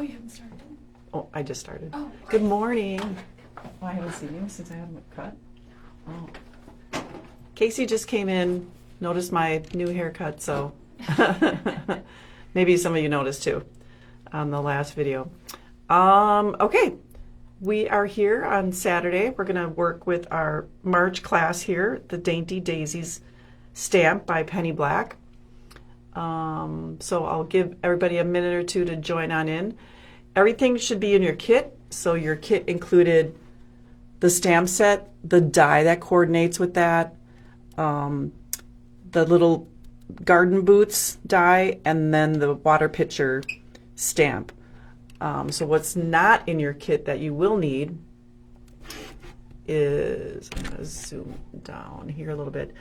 Oh, you haven't started? Oh, I just started. Oh. Good morning. Oh, I haven't seen you since I had them cut. Oh. Casey just came in, noticed my new haircut, so maybe some of you noticed too on the last video. Okay, we are here on Saturday. We're going to work with our March class here, the Dainty Daisies stamp by Penny Black. So I'll give everybody a minute or two to join on in. Everything should be in your kit. So your kit included the stamp set, the die that coordinates with that, the little garden boots die, and then the water pitcher stamp. So what's not in your kit that you will need is, I'm going to zoom down here a little bit.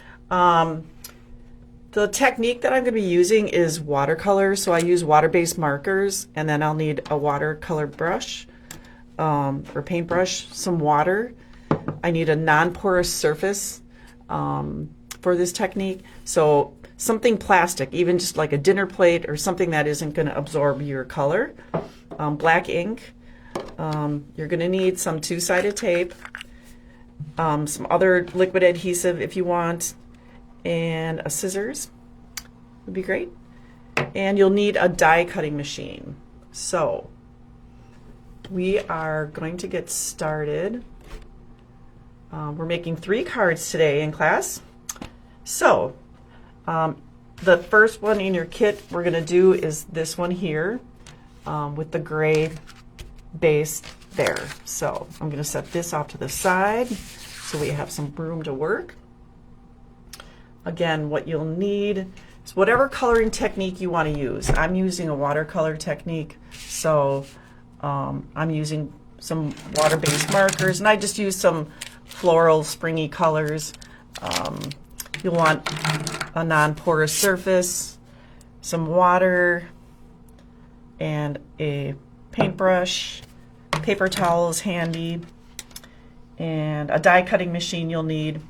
The technique that I'm going to be using is watercolor. So I use water-based markers, and then I'll need a watercolor brush or paintbrush, some water. I need a non-porous surface for this technique. So something plastic, even just like a dinner plate or something that isn't going to absorb your color. Black ink. You're going to need some two-sided tape, some other liquid adhesive if you want, and a scissors would be great. And you'll need a die cutting machine. So we are going to get started. We're making 3 cards today in class. So the first one in your kit we're going to do is this one here with the gray base there. So I'm going to set this off to the side so we have some room to work. Again, what you'll need is whatever coloring technique you want to use. I'm using a watercolor technique, so I'm using some water-based markers, and I just use some floral, springy colors. You'll want a non-porous surface, some water, and a paintbrush, paper towels handy, and a die cutting machine you'll need.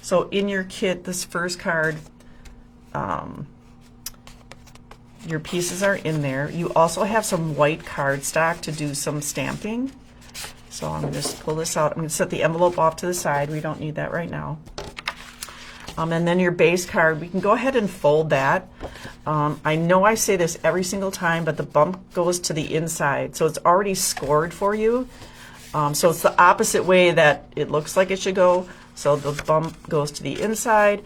So in your kit, this first card, your pieces are in there. You also have some white cardstock to do some stamping. So I'm going to just pull this out. I'm going to set the envelope off to the side. We don't need that right now. And then your base card, we can go ahead and fold that. I know I say this every single time, but the bump goes to the inside. So it's already scored for you. So it's the opposite way that it looks like it should go. So the bump goes to the inside,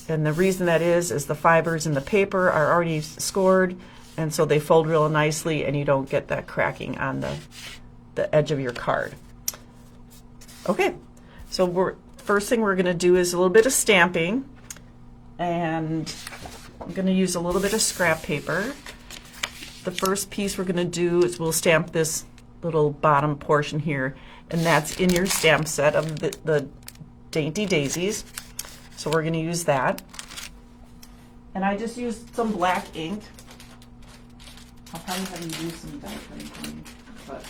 and the reason that is the fibers in the paper are already scored, and so they fold real nicely, and you don't get that cracking on the edge of your card. Okay, so first thing we're going to do is a little bit of stamping, and I'm going to use a little bit of scrap paper. The first piece we're going to do is we'll stamp this little bottom portion here, and that's in your stamp set of the Dainty Daisies. So we're going to use that. And I just used some black ink. I'll probably have you use some die cutting for me, but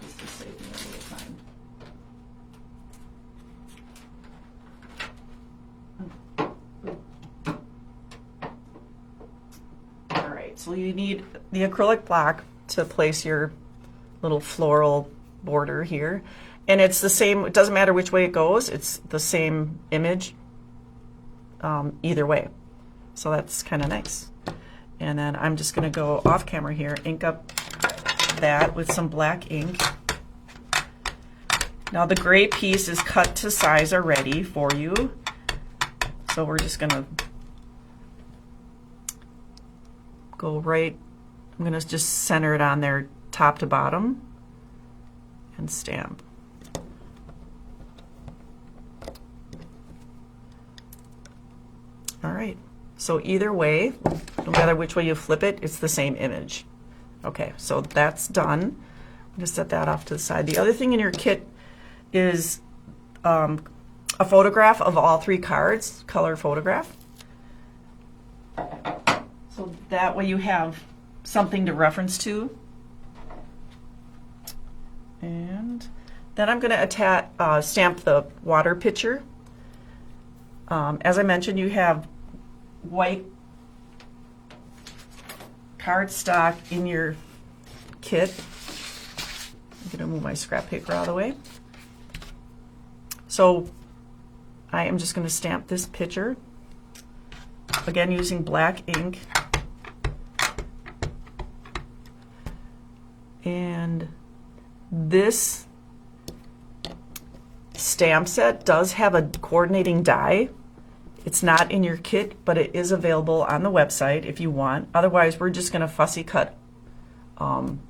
just to save me a little time. All right, so you need the acrylic block to place your little floral border here. And it's the same, it doesn't matter which way it goes, it's the same image either way. So that's kind of nice. And then I'm just going to go off camera here, ink up that with some black ink. Now the gray piece is cut to size already for you. So we're just going to go right, I'm going to just center it on there top to bottom and stamp. All right, so either way, no matter which way you flip it, it's the same image. Okay, so that's done. I'm going to set that off to the side. The other thing in your kit is a photograph of all 3 cards, color photograph. So that way you have something to reference to. And then I'm going to stamp the water pitcher. As I mentioned, you have white cardstock in your kit. I'm going to move my scrap paper out of the way. So I am just going to stamp this picture, again using black ink. And this stamp set does have a coordinating die. It's not in your kit, but it is available on the website if you want. Otherwise, we're just going to fussy cut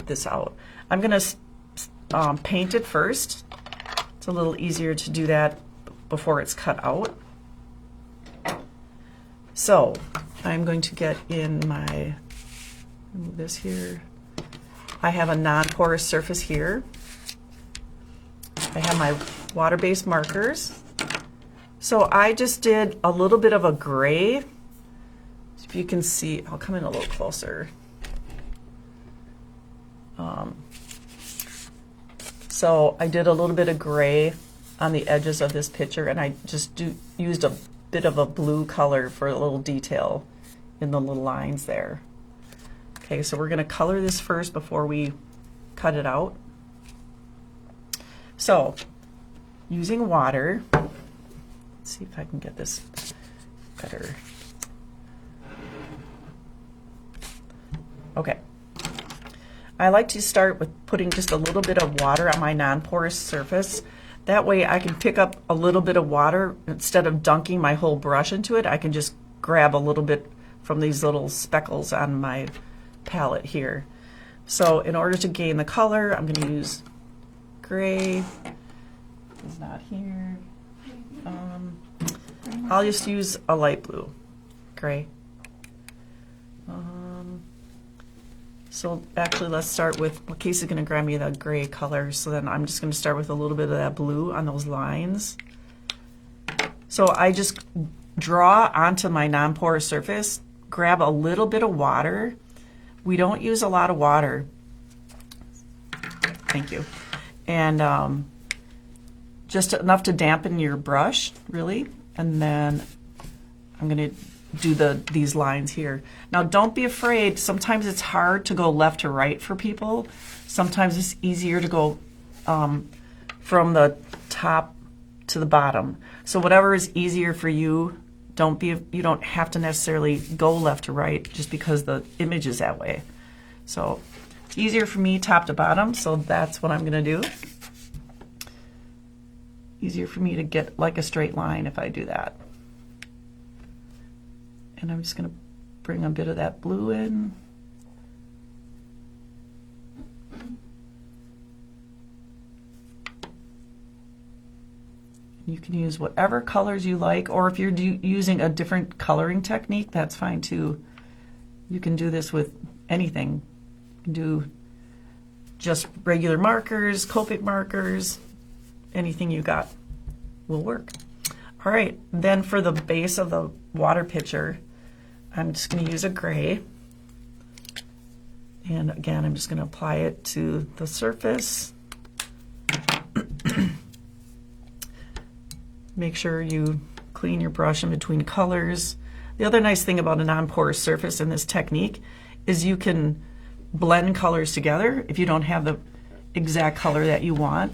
this out. I'm going to paint it first. It's a little easier to do that before it's cut out. So I'm going to get in my, move this here. I have a non-porous surface here. I have my water-based markers. So I just did a little bit of a gray. If you can see, I'll come in a little closer. So I did a little bit of gray on the edges of this picture, and I just used a bit of a blue color for a little detail in the little lines there. Okay, so we're going to color this first before we cut it out. So using water, let's see if I can get this better. Okay. I like to start with putting just a little bit of water on my non-porous surface. That way I can pick up a little bit of water. Instead of dunking my whole brush into it, I can just grab a little bit from these little speckles on my palette here. So in order to gain the color, I'm going to use gray. It's not here. I'll just use a light blue, gray. So actually, let's start with, well, Casey's going to grab me the gray color, so then I'm just going to start with a little bit of that blue on those lines. So I just draw onto my non-porous surface, grab a little bit of water. We don't use a lot of water. Thank you. And just enough to dampen your brush, really. And then I'm going to do these lines here. Now don't be afraid. Sometimes it's hard to go left to right for people. Sometimes it's easier to go from the top to the bottom. So whatever is easier for you, you don't have to necessarily go left to right just because the image is that way. So it's easier for me top to bottom, so that's what I'm going to do. Easier for me to get like a straight line if I do that. And I'm just going to bring a bit of that blue in. You can use whatever colors you like, or if you're using a different coloring technique, that's fine too. You can do this with anything. You can do just regular markers, Copic markers, anything you got will work. All right, then for the base of the water pitcher, I'm just going to use a gray. And again, I'm just going to apply it to the surface. Make sure you clean your brush in between colors. The other nice thing about a non-porous surface in this technique is you can blend colors together if you don't have the exact color that you want.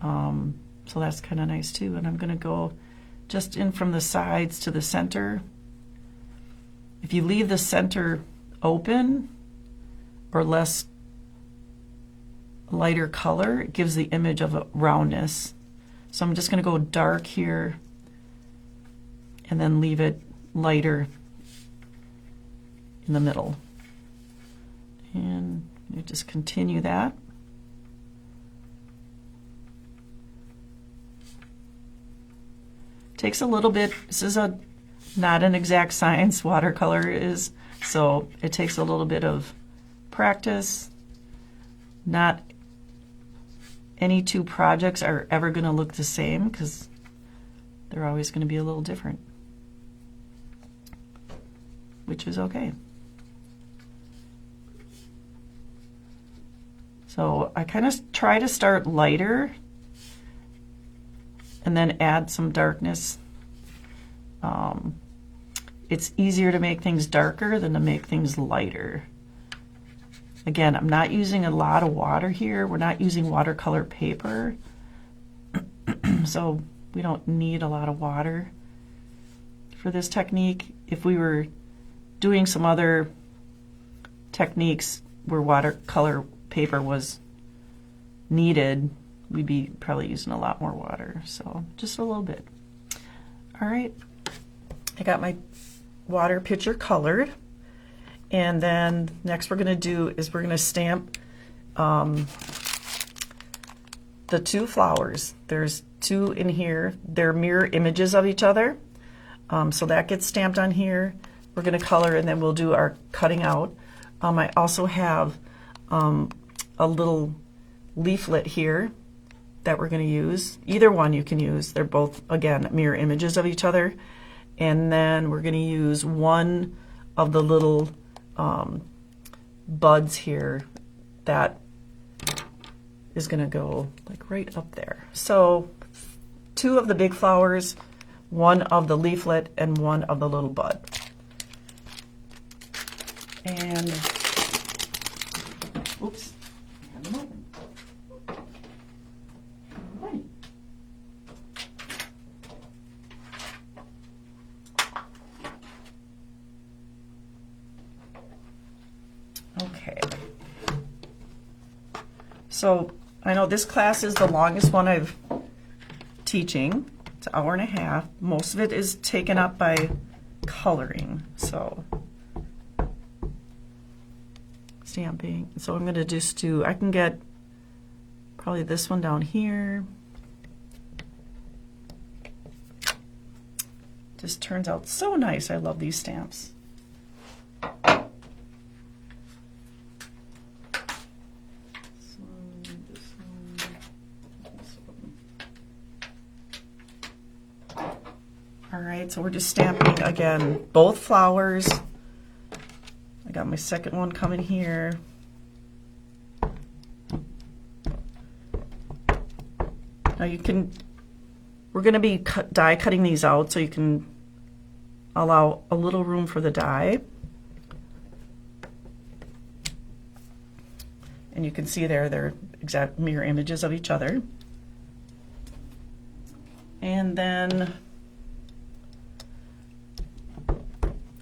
So that's kind of nice too. And I'm going to go just in from the sides to the center. If you leave the center open or less lighter color, it gives the image of a roundness. So I'm just going to go dark here and then leave it lighter in the middle. And you just continue that. Takes a little bit. This is not an exact science, watercolor is, so it takes a little bit of practice. Not any two projects are ever going to look the same because they're always going to be a little different, which is okay. So I kind of try to start lighter and then add some darkness. It's easier to make things darker than to make things lighter. Again, I'm not using a lot of water here. We're not using watercolor paper, so we don't need a lot of water for this technique. If we were doing some other techniques where watercolor paper was needed, we'd be probably using a lot more water, so just a little bit. All right, I got my water pitcher colored, and then next we're going to do is we're going to stamp the two flowers. There's two in here. They're mirror images of each other, so that gets stamped on here. We're going to color, and then we'll do our cutting out. I also have a little leaflet here that we're going to use. Either one you can use. They're both, again, mirror images of each other. And then we're going to use one of the little buds here that is going to go like right up there. So two of the big flowers, one of the leaflet, and one of the little bud. And oops, have them open. Okay. So I know this class is the longest one I've teaching. It's an hour and a half. Most of it is taken up by coloring. So stamping. So I'm going to just do, I can get probably this one down here. Just turns out so nice. I love these stamps. All right, so we're just stamping again both flowers. I got my second one coming here. Now you can, we're going to be die cutting these out, so you can allow a little room for the die. And you can see there, they're exact mirror images of each other. And then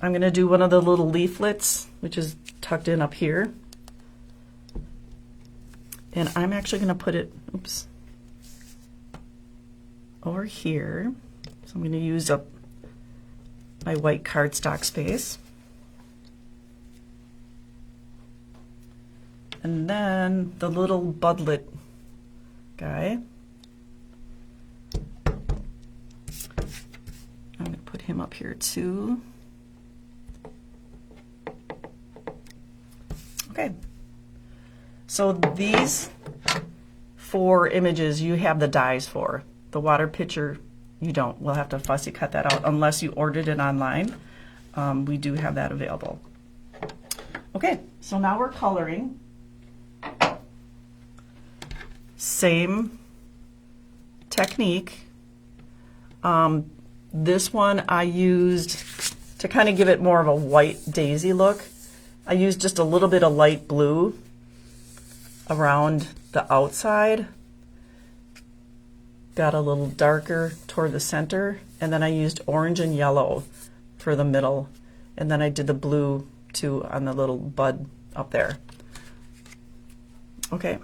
I'm going to do one of the little leaflets, which is tucked in up here. And I'm actually going to put it, oops, over here. So I'm going to use up my white cardstock space. And then the little budlet guy, I'm going to put him up here too. Okay, so these 4 images you have the dies for. The water pitcher you don't. We'll have to fussy cut that out unless you ordered it online. We do have that available. Okay, so now we're coloring. Same technique. This one I used to kind of give it more of a white daisy look. I used just a little bit of light blue around the outside, got a little darker toward the center, and then I used orange and yellow for the middle, and then I did the blue too on the little bud up there. Okay,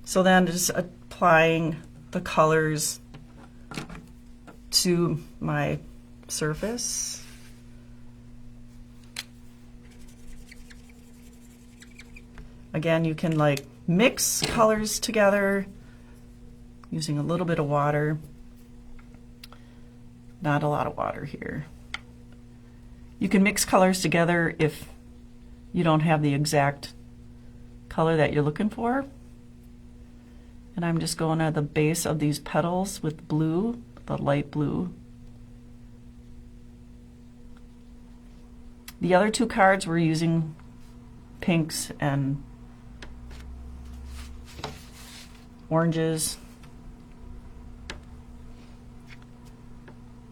so then just applying the colors to my surface. Again, you can like mix colors together using a little bit of water. Not a lot of water here. You can mix colors together if you don't have the exact color that you're looking for. And I'm just going at the base of these petals with blue, the light blue. The other 2 cards we're using pinks and oranges.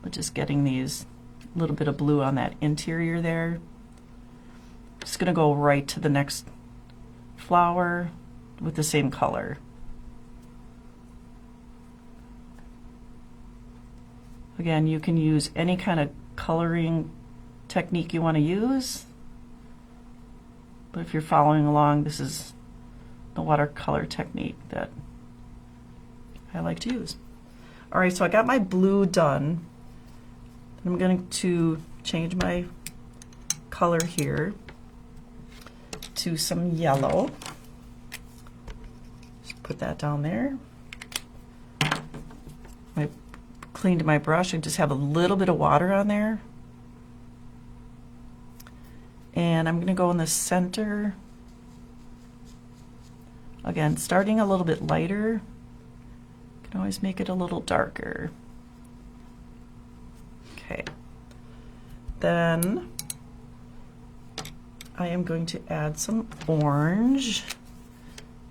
But just getting these little bit of blue on that interior there. Just going to go right to the next flower with the same color. Again, you can use any kind of coloring technique you want to use, but if you're following along, this is the watercolor technique that I like to use. All right, so I got my blue done. I'm going to change my color here to some yellow. Just put that down there. I cleaned my brush and just have a little bit of water on there. And I'm going to go in the center. Again, starting a little bit lighter. You can always make it a little darker. Okay. Then I am going to add some orange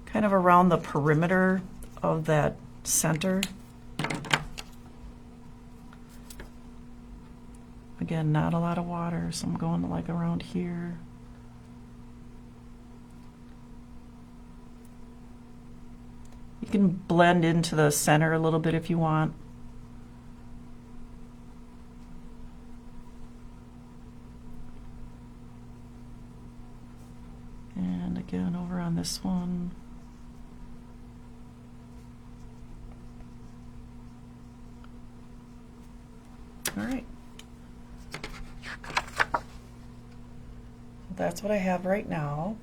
kind of around the perimeter of that center. Again, not a lot of water, so I'm going like around here. You can blend into the center a little bit if you want. And again, over on this one. All right. That's what I have right now.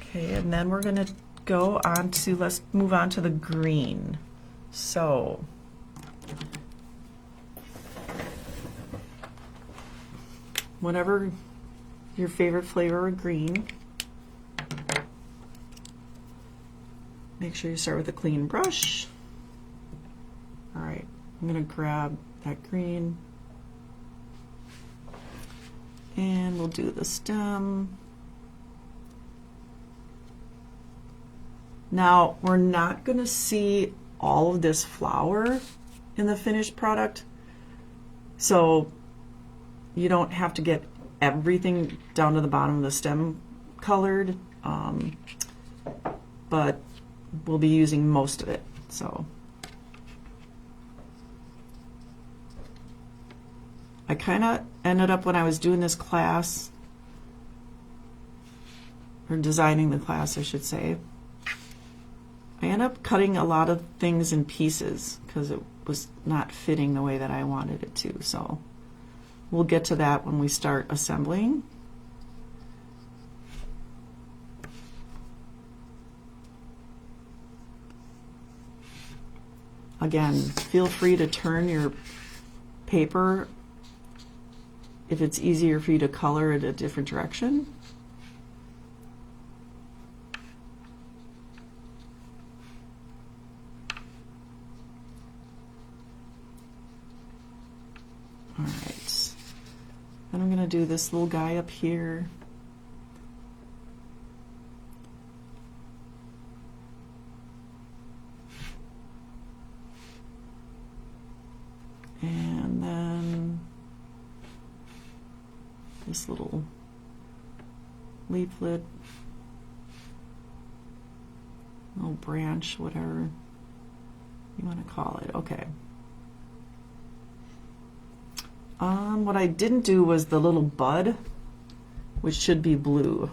Okay, and then we're going to go on to, let's move on to the green. So, whatever your favorite flavor of green, make sure you start with a clean brush. All right, I'm going to grab that green. And we'll do the stem. Now, we're not going to see all of this flower in the finished product, so you don't have to get everything down to the bottom of the stem colored, but we'll be using most of it. So I kind of ended up, when I was doing this class, or designing the class, I should say, I ended up cutting a lot of things in pieces because it was not fitting the way that I wanted it to. So we'll get to that when we start assembling. Again, feel free to turn your paper if it's easier for you to color it a different direction. All right, then I'm going to do this little guy up here. And then this little leaflet, little branch, whatever you want to call it. Okay. What I didn't do was the little bud, which should be blue.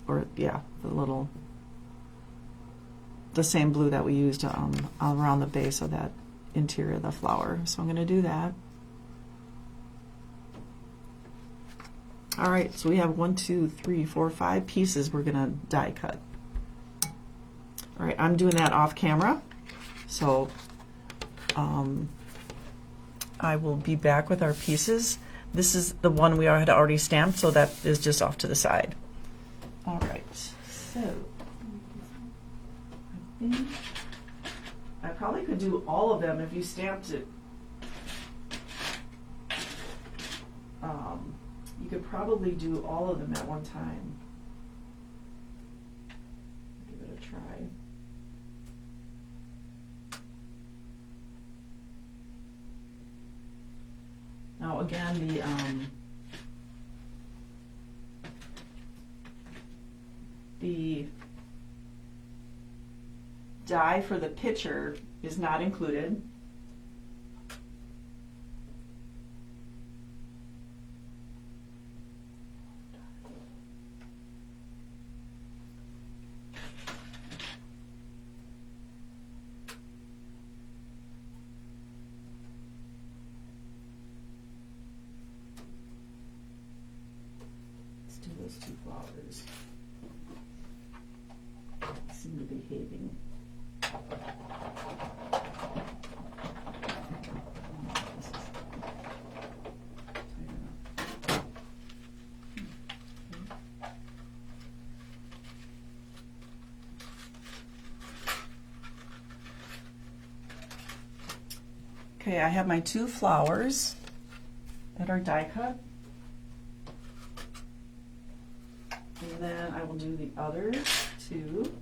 Or, yeah, the same blue that we used around the base of that interior of the flower. So I'm going to do that. All right, so we have 1, 2, 3, 4, 5 pieces we're going to die cut. All right, I'm doing that off camera, so I will be back with our pieces. This is the one we had already stamped, so that is just off to the side. All right, so I think I probably could do all of them if you stamped it. You could probably do all of them at one time. Give it a try. Now again, die for the picture is not included. Let's do those two flowers. They seem to be behaving. Okay, I have my two flowers that are die cut. And then I will do the other two.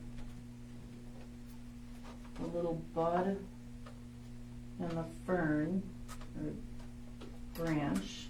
The little bud and the fern or branch.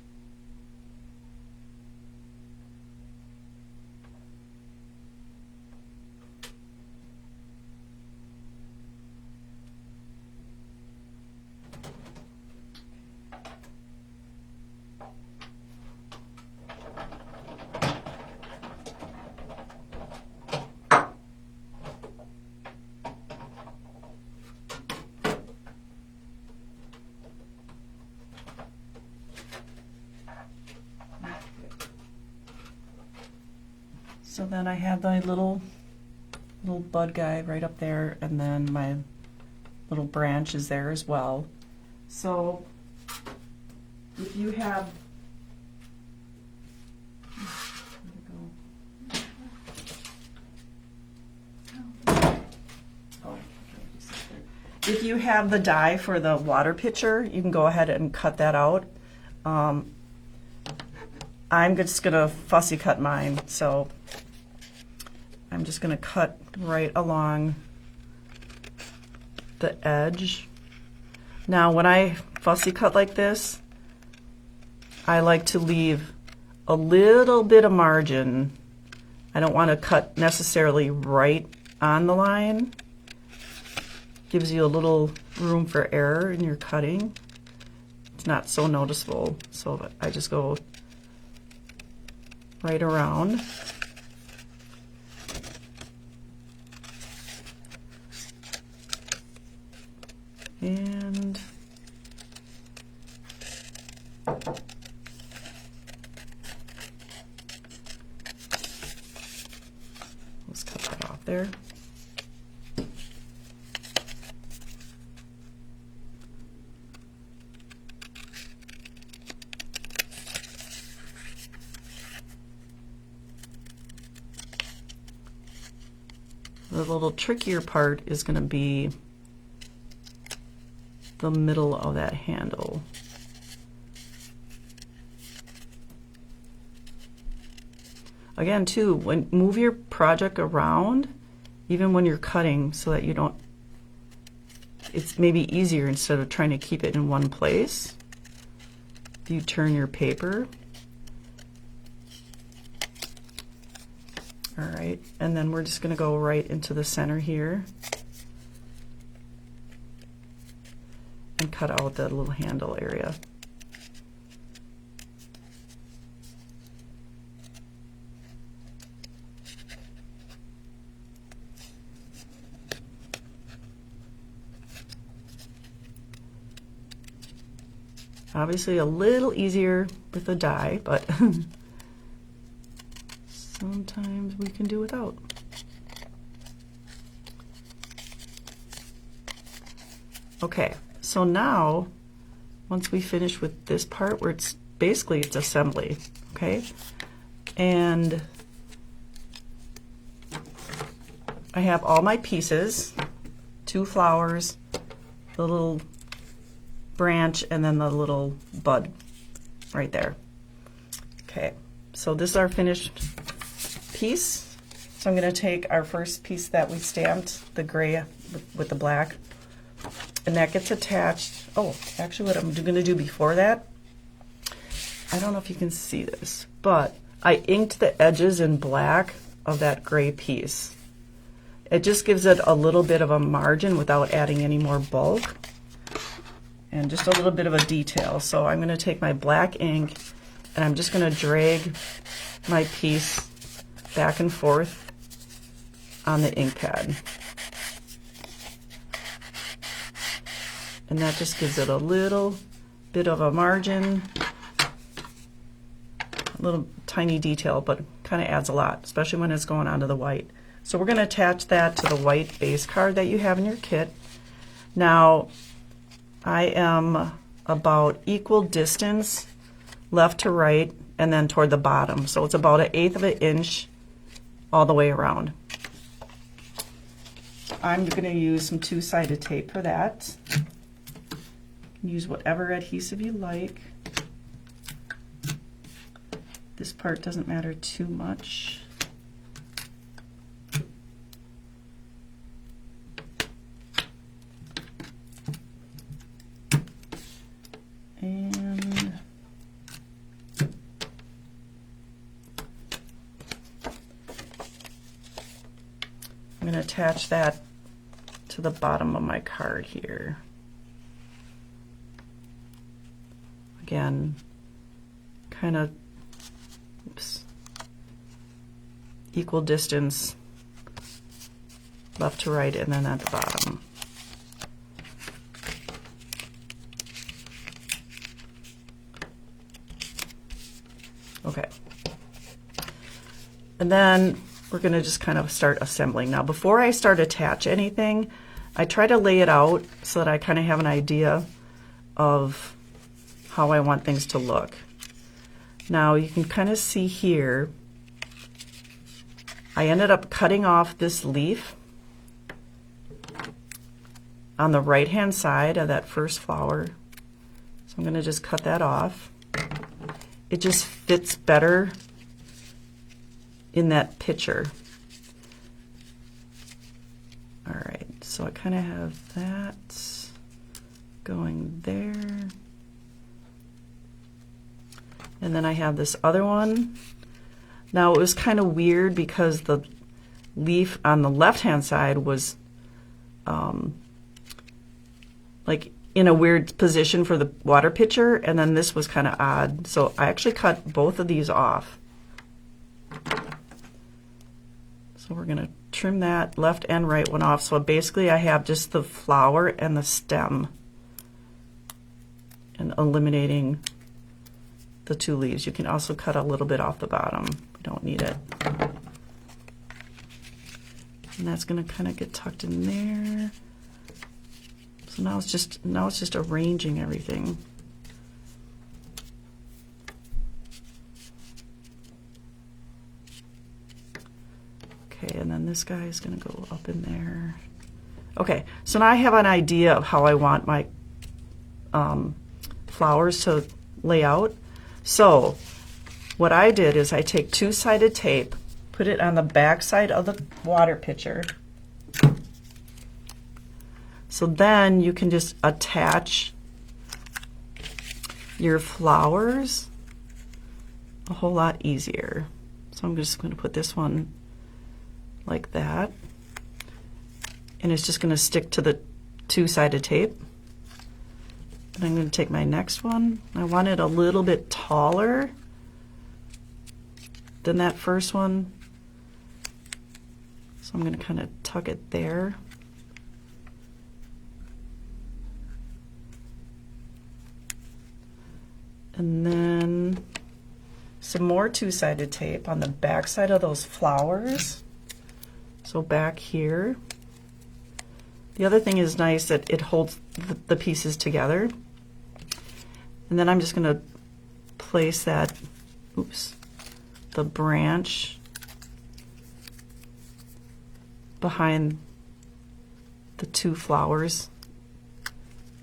So then I have the little bud guy right up there, and then my little branch is there as well. So if you have, if you have the die for the water pitcher, you can go ahead and cut that out. I'm just gonna fussy cut mine, so I'm just gonna cut right along the edge. Now when I fussy cut like this, I like to leave a little bit of margin. I don't want to cut necessarily right on the line. Gives you a little room for error in your cutting. It's not so noticeable, so I just go right around. And let's cut that off there. The little trickier part is going to be the middle of that handle. Again, too, move your project around, even when you're cutting, so that you don't, it's maybe easier instead of trying to keep it in one place. If you turn your paper. All right, and then we're just going to go right into the center here and cut out that little handle area. Obviously a little easier with a die, but sometimes we can do without. Okay, so now once we finish with this part where it's basically it's assembly, okay? And I have all my pieces, two flowers, the little branch, and then the little bud right there. Okay, so this is our finished piece. So I'm going to take our first piece that we stamped, the gray with the black, and that gets attached. Oh, actually what I'm going to do before that, I don't know if you can see this, but I inked the edges in black of that gray piece. It just gives it a little bit of a margin without adding any more bulk, and just a little bit of a detail. So I'm going to take my black ink and I'm just going to drag my piece back and forth on the ink pad. And that just gives it a little bit of a margin, a little tiny detail, but kind of adds a lot, especially when it's going onto the white. So we're going to attach that to the white base card that you have in your kit. Now, I am about equal distance left to right and then toward the bottom. So it's about 1/8 of an inch all the way around. I'm going to use some two-sided tape for that. Use whatever adhesive you like. This part doesn't matter too much. And I'm going to attach that to the bottom of my card here. Again, kind of equal distance left to right and then at the bottom. Okay. And then we're going to just kind of start assembling. Now, before I start attach anything, I try to lay it out so that I kind of have an idea of how I want things to look. Now, you can kind of see here, I ended up cutting off this leaf on the right-hand side of that first flower. So I'm going to just cut that off. It just fits better in that picture. All right, so I kind of have that going there. And then I have this other one. Now it was kind of weird because the leaf on the left-hand side was like in a weird position for the water pitcher, and then this was kind of odd. So I actually cut both of these off. So we're going to trim that left and right one off. So basically I have just the flower and the stem, and eliminating the two leaves. You can also cut a little bit off the bottom. You don't need it. And that's going to kind of get tucked in there. So now it's just arranging everything. Okay, and then this guy is going to go up in there. Okay, so now I have an idea of how I want my flowers to lay out. So what I did is I take two-sided tape, put it on the back side of the water pitcher. So then you can just attach your flowers a whole lot easier. So I'm just going to put this one like that, and it's just going to stick to the two-sided tape. And I'm going to take my next one. I want it a little bit taller than that first one, so I'm going to kind of tuck it there. And then some more two-sided tape on the back side of those flowers. So back here. The other thing is nice that it holds the pieces together. And then I'm just going to place that, the branch behind the two flowers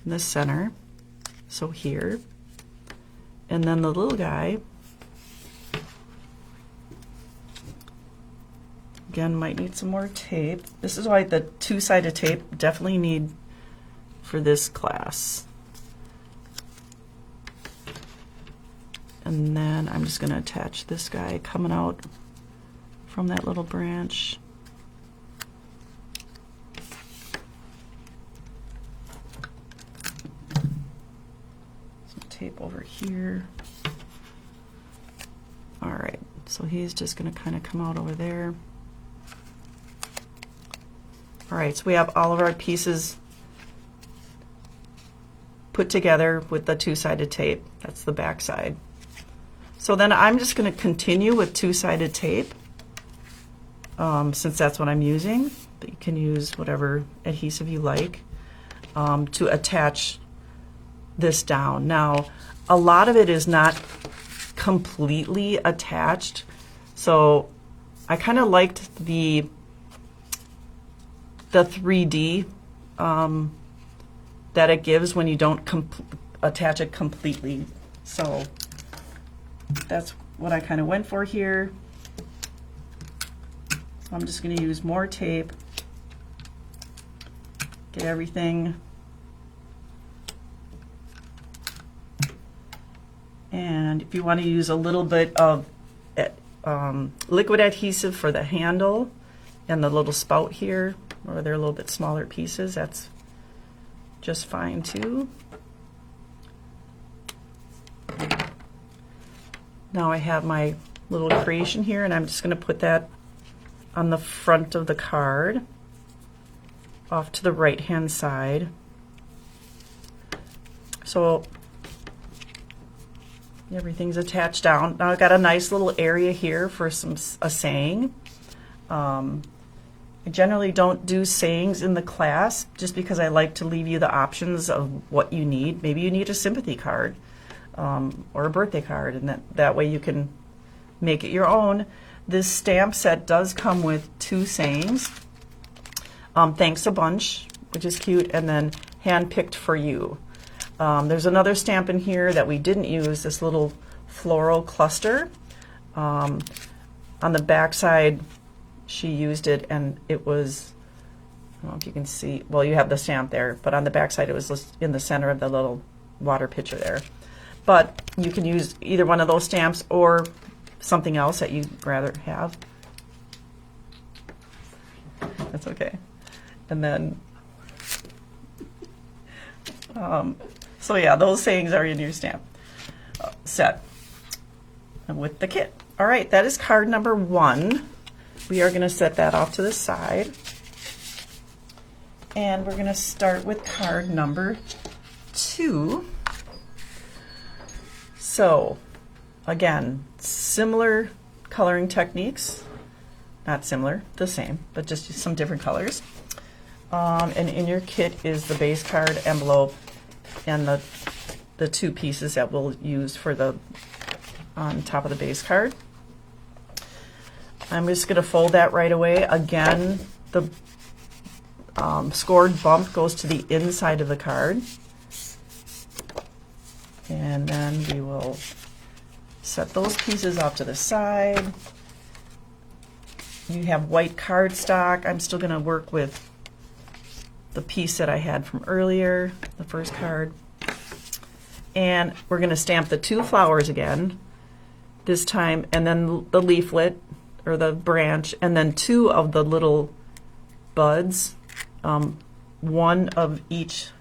in the center. So here. And then the little guy, again, might need some more tape. This is why the two-sided tape definitely need for this class. And then I'm just going to attach this guy coming out from that little branch. tape over here. All right, so he's just going to kind of come out over there. All right, so we have all of our pieces put together with the two-sided tape. That's the back side. So then I'm just going to continue with two-sided tape, since that's what I'm using. But you can use whatever adhesive you like to attach this down. Now, a lot of it is not completely attached, so I kind of liked the 3D that it gives when you don't attach it completely. So that's what I kind of went for here. So I'm just going to use more tape, get everything, and if you want to use a little bit of liquid adhesive for the handle and the little spout here, or they're a little bit smaller pieces, that's just fine too. Now I have my little creation here, and I'm just going to put that on the front of the card off to the right hand side. So everything's attached down. Now I've got a nice little area here for a saying. I generally don't do sayings in the class just because I like to leave you the options of what you need. Maybe you need a sympathy card or a birthday card, and that way you can make it your own. This stamp set does come with two sayings. Thanks a bunch, which is cute, and then handpicked for you. There's another stamp in here that we didn't use, this little floral cluster. On the back side, she used it, and it was, I don't know if you can see, well, you have the stamp there, but on the back side it was in the center of the little water pitcher there. But you can use either one of those stamps or something else that you'd rather have. That's okay. And then, so yeah, those sayings are in your stamp set with the kit. All right, that is card number 1. We are going to set that off to the side. And we're going to start with card number 2. So, again, similar coloring techniques. Not similar, the same, but just some different colors. And in your kit is the base card, envelope, and the two pieces that we'll use for the on top of the base card. I'm just going to fold that right away. Again, the scored bump goes to the inside of the card. And then we will set those pieces off to the side. You have white cardstock. I'm still going to work with the piece that I had from earlier, the first card. And we're going to stamp the 2 flowers again this time, and then the leaflet or the branch, and then 2 of the little buds, one of each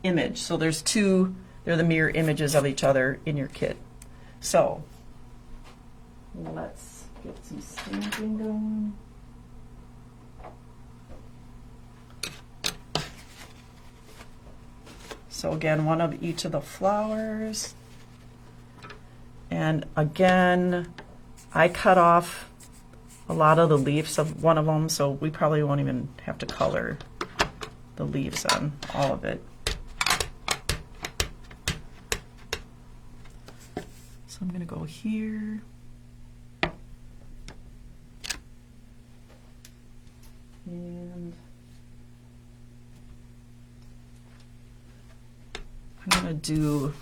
image. So there's 2, they're the mirror images of each other in your kit. So let's get some stamping going. So again, one of each of the flowers. And again, I cut off a lot of the leaves of one of them, so we probably won't even have to color the leaves on all of it. So I'm going to go here. And I'm going to do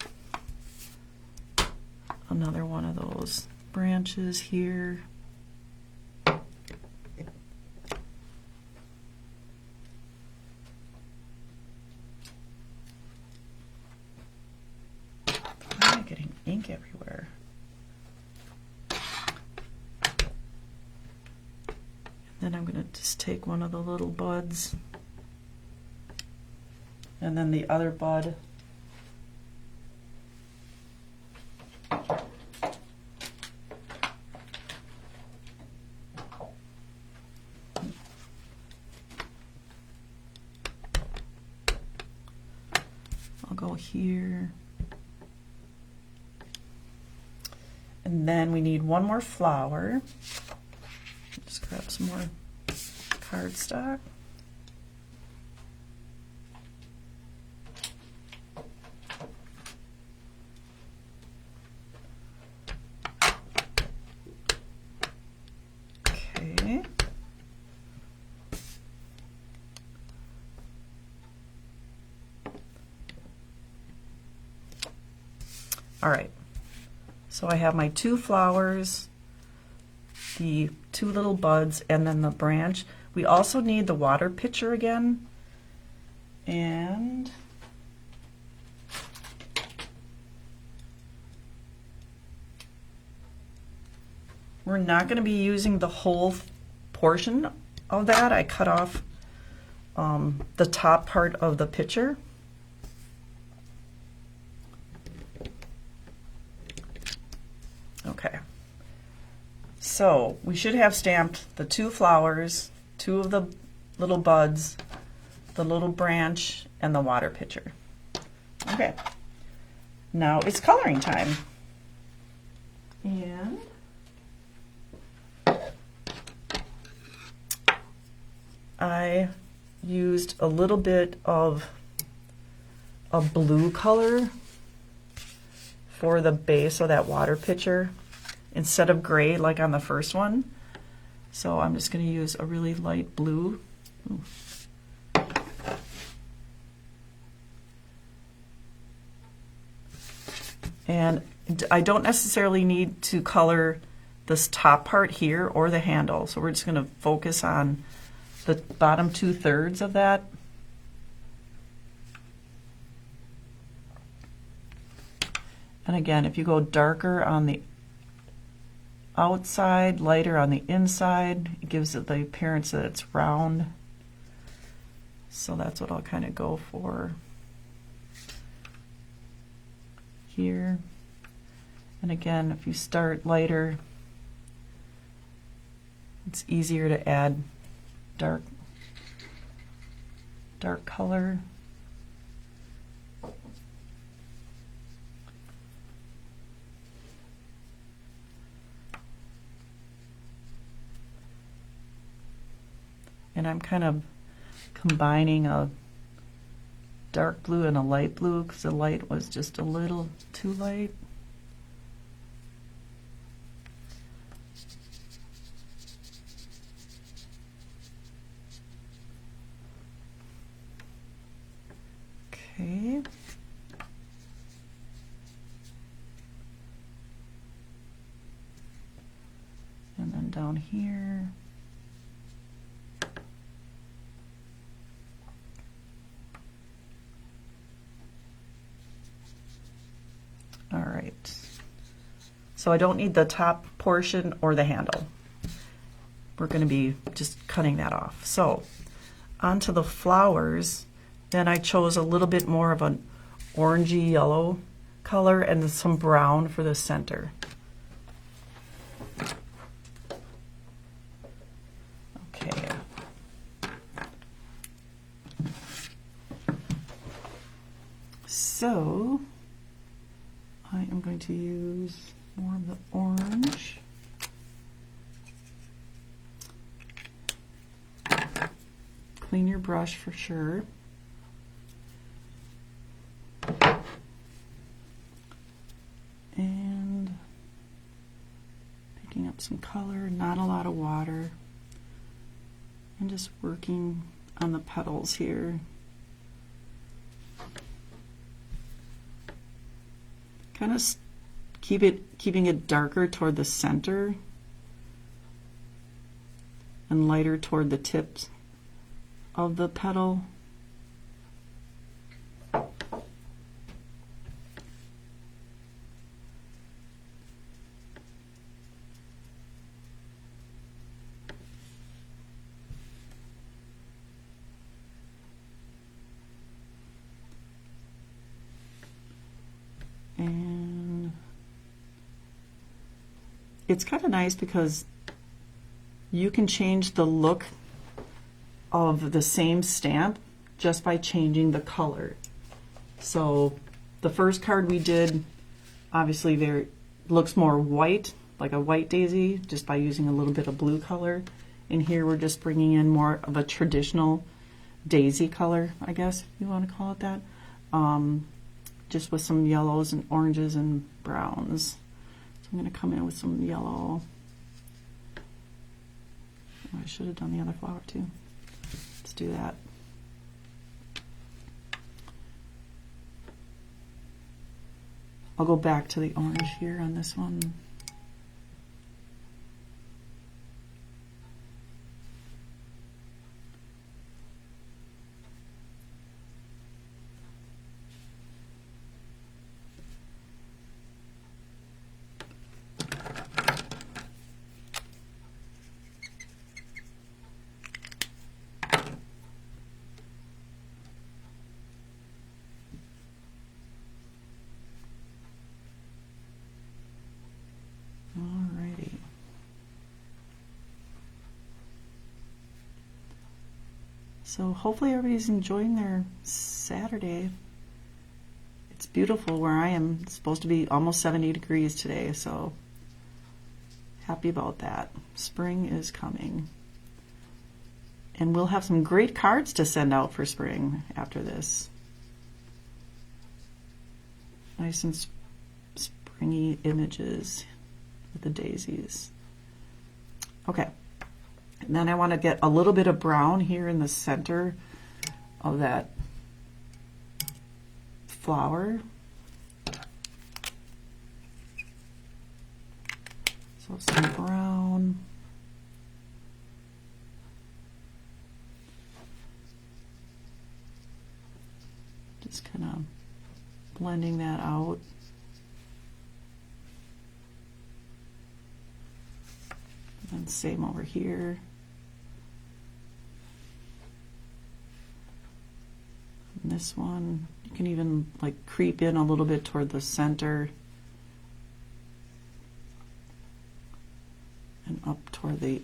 another one of those branches here. Why am I getting ink everywhere? And then I'm going to just take one of the little buds And then the other bud. I'll go here. And then we need one more flower. Just grab some more cardstock. Okay. All right. So I have my 2 flowers, the 2 little buds, and then the branch. We also need the water pitcher again. And we're not going to be using the whole portion of that. I cut off the top part of the pitcher. Okay, so we should have stamped the 2 flowers, 2 of the little buds, the little branch, and the water pitcher. Okay, now it's coloring time. And I used a little bit of a blue color for the base of that water pitcher instead of gray like on the first one. So I'm just going to use a really light blue. Ooh. And I don't necessarily need to color this top part here or the handle. So we're just going to focus on the bottom 2/3 of that. And again, if you go darker on the outside, lighter on the inside, it gives it the appearance that it's round. So that's what I'll kind of go for here. And again, if you start lighter, it's easier to add dark color. And I'm kind of combining a dark blue and a light blue because the light was just a little too light. Okay. And then down here. All right. So I don't need the top portion or the handle. We're going to be just cutting that off. So onto the flowers. Then I chose a little bit more of an orangey yellow color and some brown for the center. Okay. So I am going to use more of the orange. Clean your brush for sure. And picking up some color, not a lot of water, and just working on the petals here. Kind of keeping it darker toward the center and lighter toward the tips of the petal. And it's kind of nice because you can change the look of the same stamp just by changing the color. So the first card we did, obviously there looks more white, like a white daisy, just by using a little bit of blue color. And here we're just bringing in more of a traditional daisy color, I guess if you want to call it that, just with some yellows and oranges and browns. So I'm going to come in with some yellow. Oh, I should have done the other flower too. Let's do that. I'll go back to the orange here on this one. Alrighty. So hopefully everybody's enjoying their Saturday. It's beautiful where I am. It's supposed to be almost 70 degrees today, so happy about that. Spring is coming. And we'll have some great cards to send out for spring after this. Nice and springy images with the daisies. Okay, and then I want to get a little bit of brown here in the center of that flower. So some brown. Just kind of blending that out. And same over here. And this one, you can even like creep in a little bit toward the center and up toward the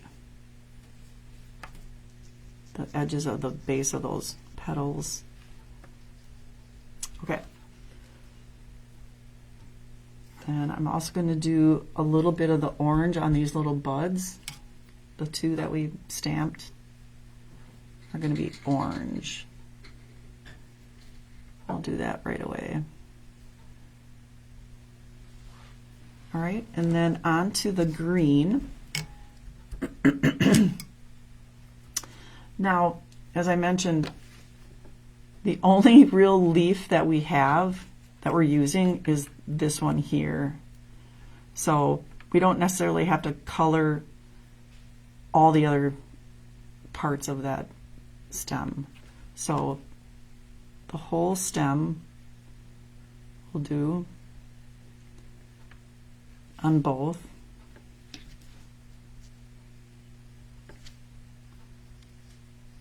edges of the base of those petals. Okay. And I'm also going to do a little bit of the orange on these little buds. The two that we stamped are going to be orange. I'll do that right away. All right, and then on to the green. Now, as I mentioned, the only real leaf that we have that we're using is this one here. So we don't necessarily have to color all the other parts of that stem. So the whole stem will do on both.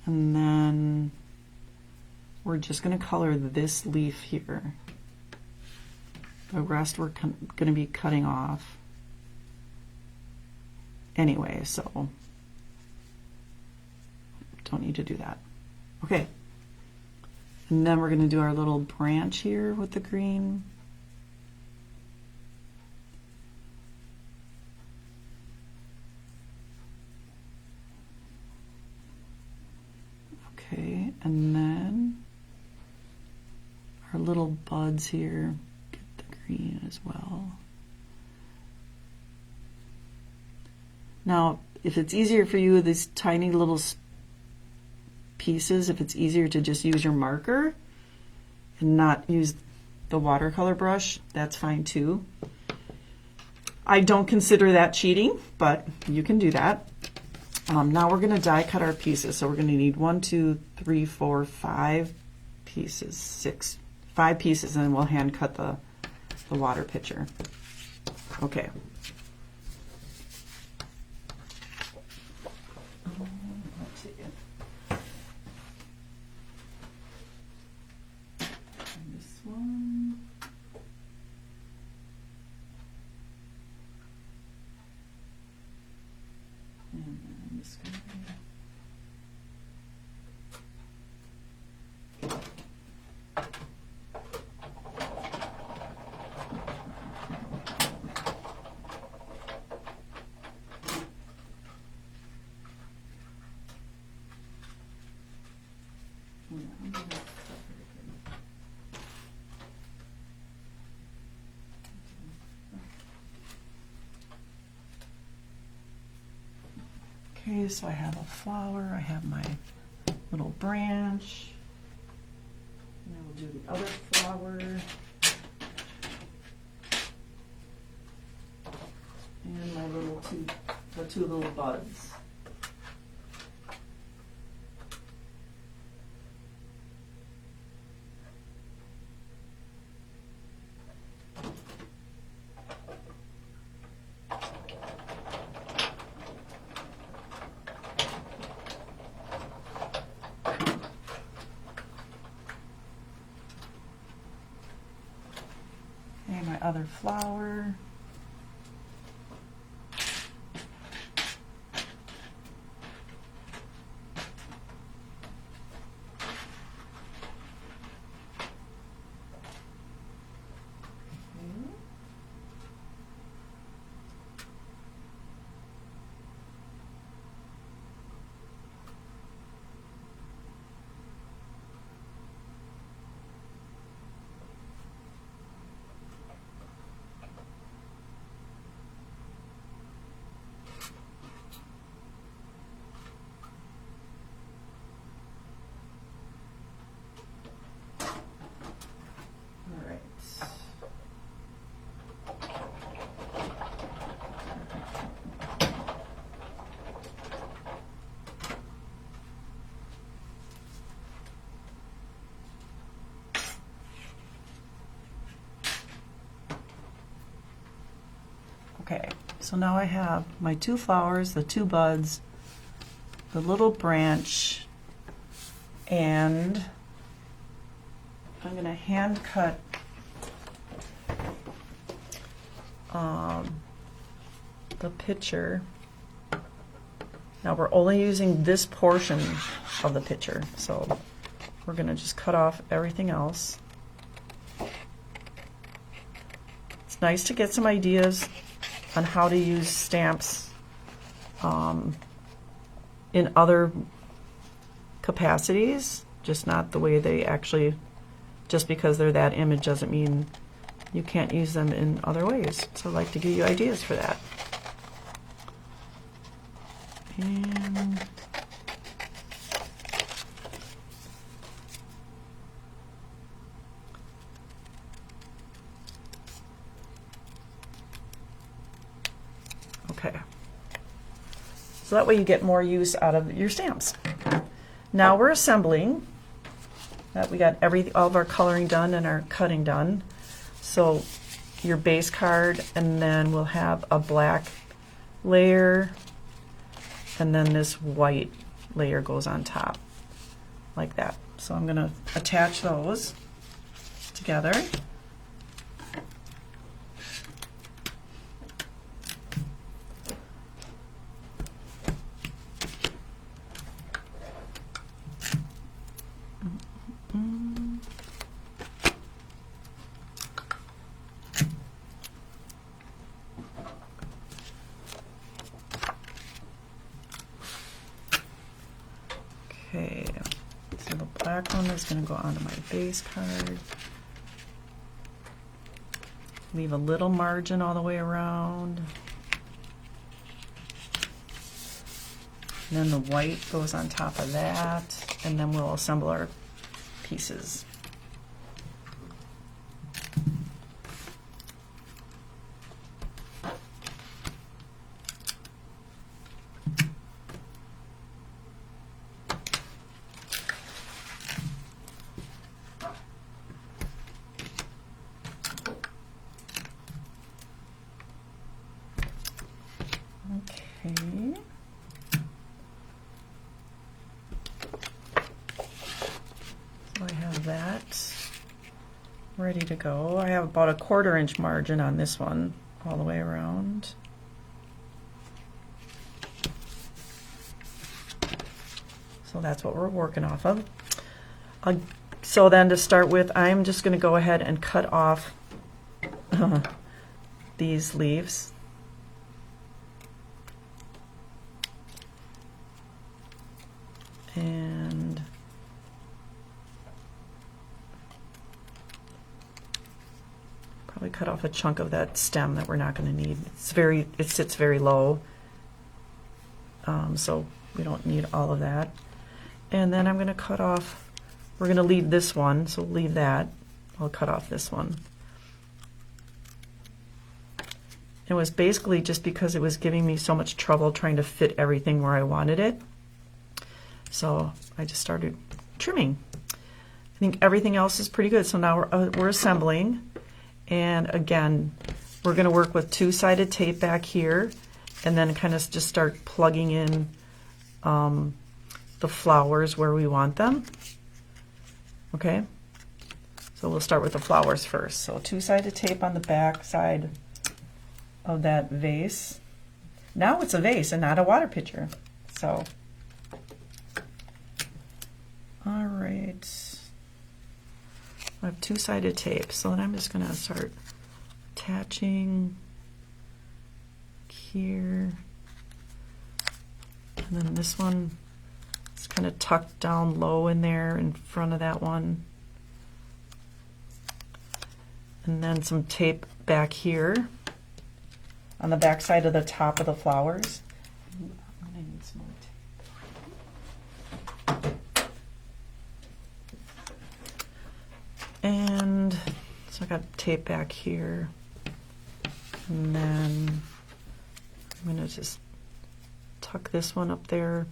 And then we're just going to color this leaf here. The rest we're going to be cutting off anyway, so don't need to do that. Okay, and then we're going to do our little branch here with the green. Okay, and then our little buds here. Green as well. Now, if it's easier for you, these tiny little pieces, if it's easier to just use your marker and not use the watercolor brush, that's fine too. I don't consider that cheating, but you can do that. Now we're going to die cut our pieces. So we're going to need 1, 2, 3, 4, 5 pieces, 5 pieces, and then we'll hand cut the water pitcher. Okay. Let's see. And this one. Okay, so I have a flower, I have my little branch, and I will do the other flower, and my little the two little buds. And my other flower. Okay, so now I have my two flowers, the two buds, the little branch, and I'm going to hand cut the picture. Now we're only using this portion of the picture, so we're going to just cut off everything else. It's nice to get some ideas on how to use stamps in other capacities, just not the way they actually, just because they're that image doesn't mean you can't use them in other ways. So I'd like to give you ideas for that. And okay. So that way you get more use out of your stamps. Now we're assembling. That we got all of our coloring done and our cutting done. So your base card, and then we'll have a black layer, and then this white layer goes on top, like that. So I'm going to attach those together. Okay, so the black one is going to go onto my base card. Leave a little margin all the way around. And then the white goes on top of that, and then we'll assemble our pieces. Okay. So I have that ready to go. I have about a 1/4 inch margin on this one all the way around. So that's what we're working off of. So then to start with, I'm just going to go ahead and cut off these leaves. And probably cut off a chunk of that stem that we're not going to need. It sits very low, so we don't need all of that. And then I'm going to cut off, we're going to leave this one, so leave that. I'll cut off this one. It was basically just because it was giving me so much trouble trying to fit everything where I wanted it. So I just started trimming. I think everything else is pretty good. So now we're assembling. And again, we're going to work with two-sided tape back here and then kind of just start plugging in the flowers where we want them. Okay, so we'll start with the flowers first. So two-sided tape on the back side of that vase. Now it's a vase and not a water pitcher. So, all right. I have two-sided tape, so then I'm just going to start attaching here. And then this one is kind of tucked down low in there in front of that one. And then some tape back here on the back side of the top of the flowers. I'm going to need some more tape. And so I got tape back here. And then I'm going to just tuck this one up there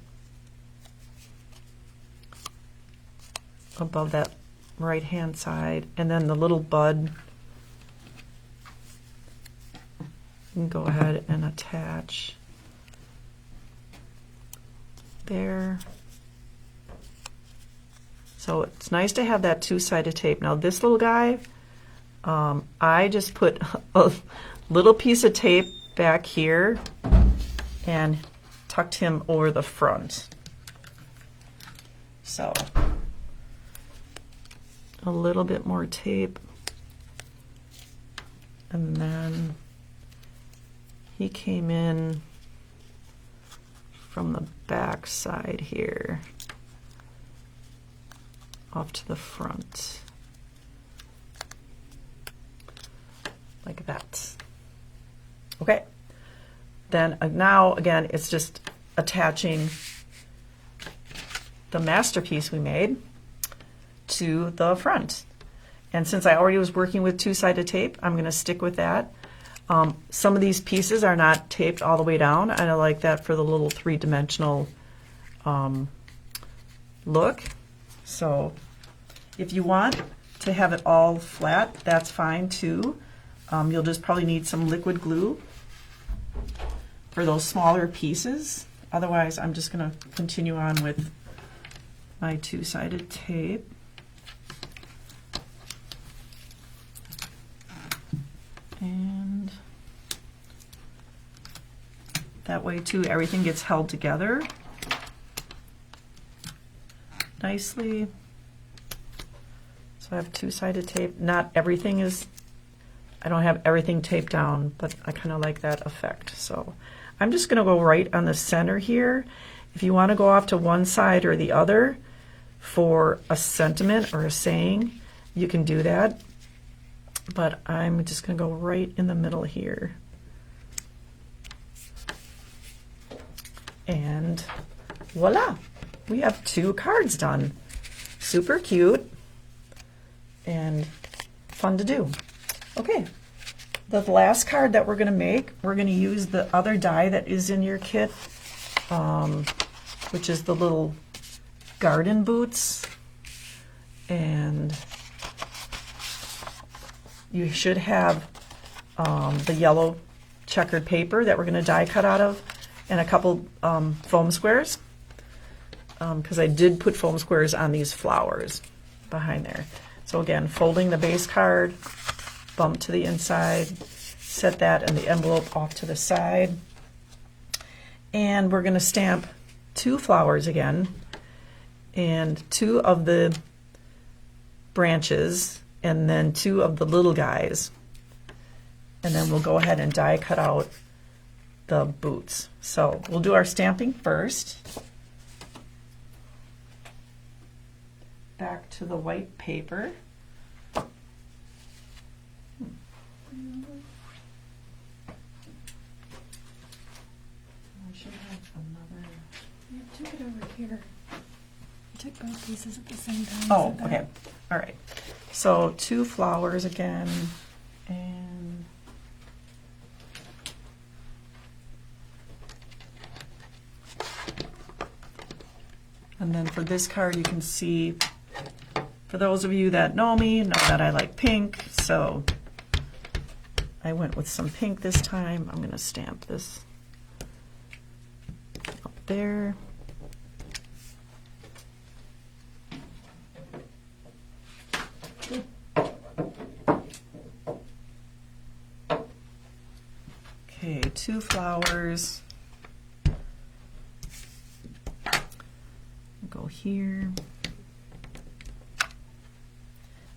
above that right hand side, and then the little bud, you can go ahead and attach there. So it's nice to have that two-sided tape. Now this little guy, I just put a little piece of tape back here and tucked him over the front. So a little bit more tape, and then he came in from the back side here off to the front like that. Okay, then now again it's just attaching the masterpiece we made to the front. And since I already was working with two-sided tape, I'm going to stick with that. Some of these pieces are not taped all the way down, and I like that for the little three-dimensional look. So if you want to have it all flat, that's fine too. You'll just probably need some liquid glue for those smaller pieces. Otherwise, I'm just going to continue on with my two-sided tape. And that way too, everything gets held together nicely. So I have two-sided tape. Not everything is, I don't have everything taped down, but I kind of like that effect. So I'm just going to go right on the center here. If you want to go off to one side or the other for a sentiment or a saying, you can do that. But I'm just going to go right in the middle here. And voila, we have 2 cards done. Super cute and fun to do. Okay, the last card that we're going to make, we're going to use the other die that is in your kit, which is the little garden boots. And you should have the yellow checkered paper that we're going to die cut out of, and a couple foam squares, because I did put foam squares on these flowers behind there. So again, folding the base card, bump to the inside, set that and the envelope off to the side, and we're going to stamp 2 flowers again, and 2 of the branches and then 2 of the little guys. And then we'll go ahead and die cut out the boots. So we'll do our stamping first. Back to the white paper. I should have another. You took it over here. You took both pieces at the same time. Oh, okay. All right. So 2 flowers again, and then for this card, you can see, for those of you that know me, know that I like pink, so I went with some pink this time. I'm going to stamp this up there. Okay, 2 flowers. Go here.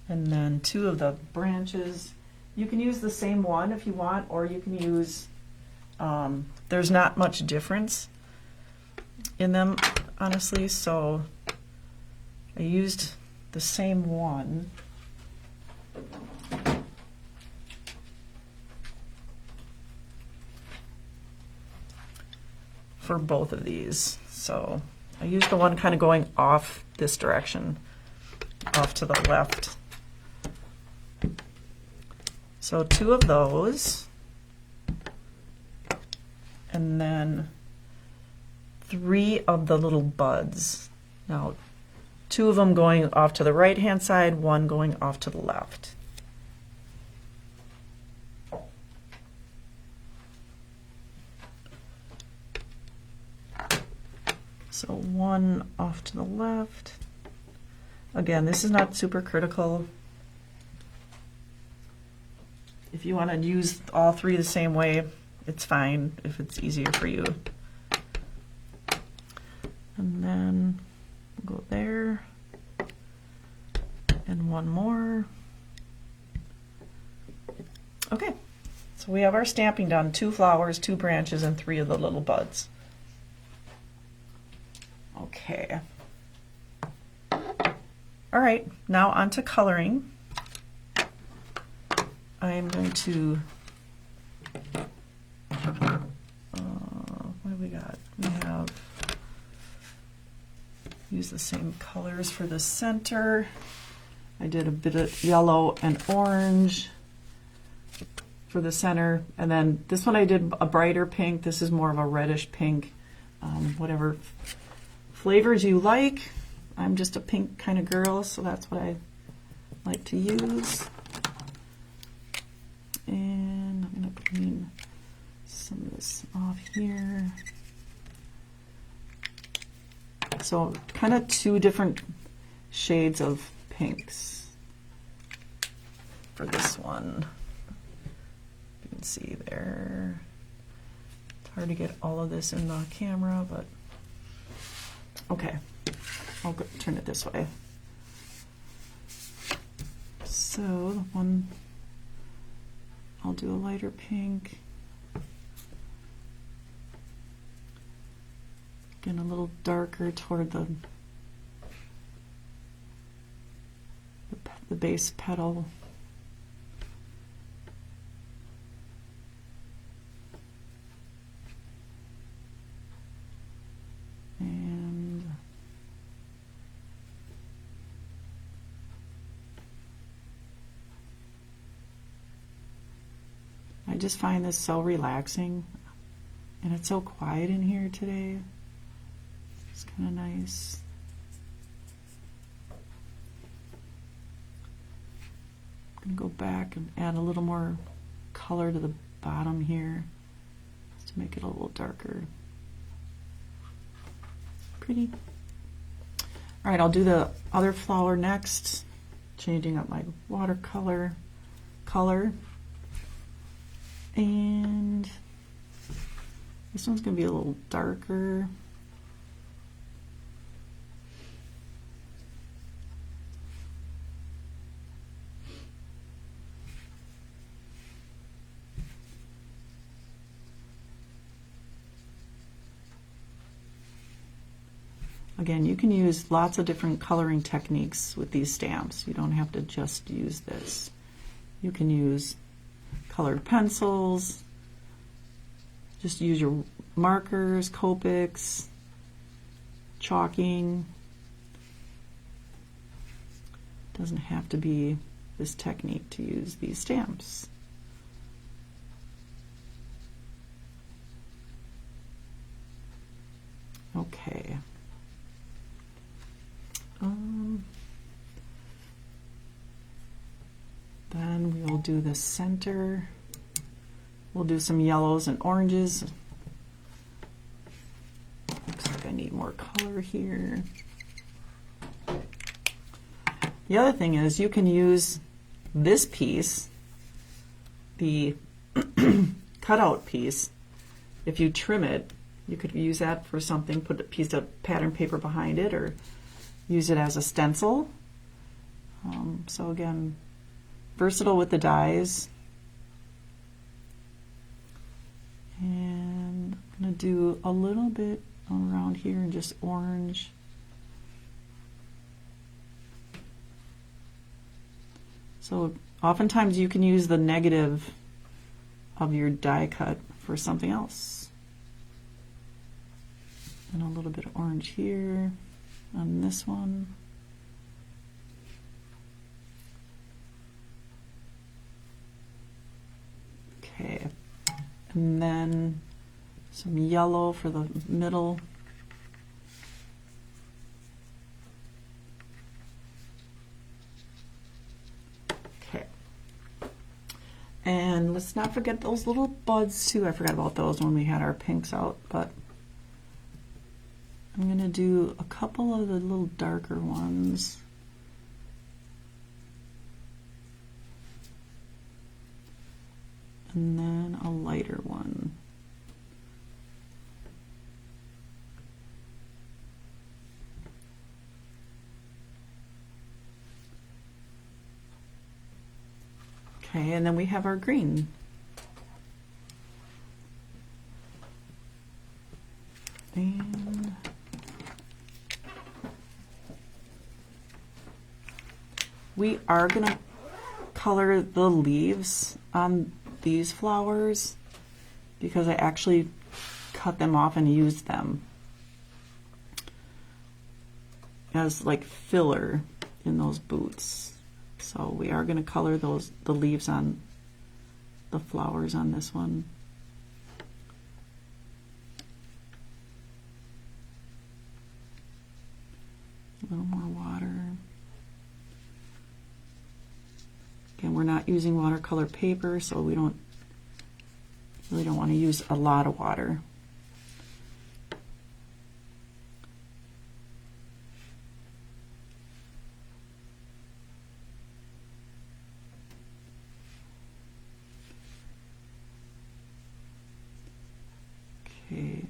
And then 2 of the branches. You can use the same one if you want, or you can use, there's not much difference in them, honestly, so I used the same one. For both of these. So I used the one kind of going off this direction, off to the left. So 2 of those, and then 3 of the little buds. Now 2 of them going off to the right hand side, 1 going off to the left. So 1 off to the left. Again, this is not super critical. If you want to use all 3 the same way, it's fine if it's easier for you. And then we'll go there. And 1 more. Okay, so we have our stamping done. 2 flowers, 2 branches, and 3 of the little buds. Okay. All right, now on to coloring. I'm going to, what do we got? We have, use the same colors for the center. I did a bit of yellow and orange for the center. And then this one I did a brighter pink. This is more of a reddish pink, whatever flavors you like. I'm just a pink kind of girl, so that's what I like to use. And I'm going to clean some of this off here. So kind of 2 different shades of pinks for this one. You can see there. It's hard to get all of this in the camera, but okay. I'll go, turn it this way. So the one, I'll do a lighter pink. Again, a little darker toward the base petal. And I just find this so relaxing, and it's so quiet in here today. It's kind of nice. I'm going to go back and add a little more color to the bottom here just to make it a little darker. Pretty. All right, I'll do the other flower next, changing up my watercolor color. And this one's going to be a little darker. Again, you can use lots of different coloring techniques with these stamps. You don't have to just use this. You can use colored pencils, just use your markers, Copics, chalking. Doesn't have to be this technique to use these stamps. Okay. Then we will do the center. We'll do some yellows and oranges. Looks like I need more color here. The other thing is you can use this piece, the cutout piece. If you trim it, you could use that for something, put a piece of pattern paper behind it, or use it as a stencil. So again, versatile with the dies. And I'm going to do a little bit around here and just orange. So oftentimes you can use the negative of your die cut for something else. And a little bit of orange here on this one. Okay, and then some yellow for the middle. Okay, and let's not forget those little buds too. I forgot about those when we had our pinks out, but I'm going to do a couple of the little darker ones. And then a lighter one. Okay, and then we have our green. And we are going to color the leaves on these flowers because I actually cut them off and used them as like filler in those boots. So we are going to color the leaves on the flowers on this one. A little more water. Again, we're not using watercolor paper, so we really don't want to use a lot of water. Okay.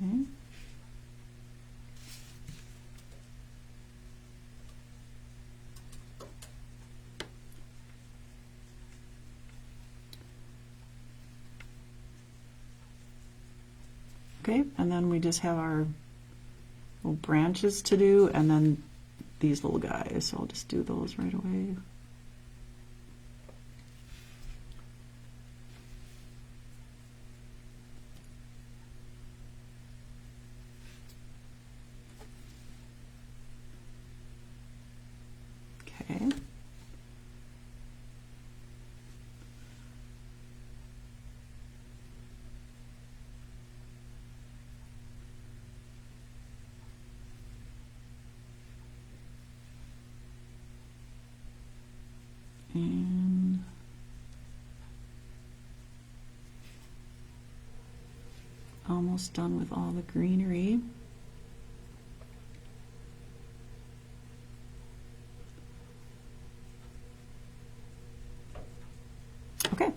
Okay, and then we just have our little branches to do, and then these little guys. So I'll just do those right away. Okay. And almost done with all the greenery. Okay,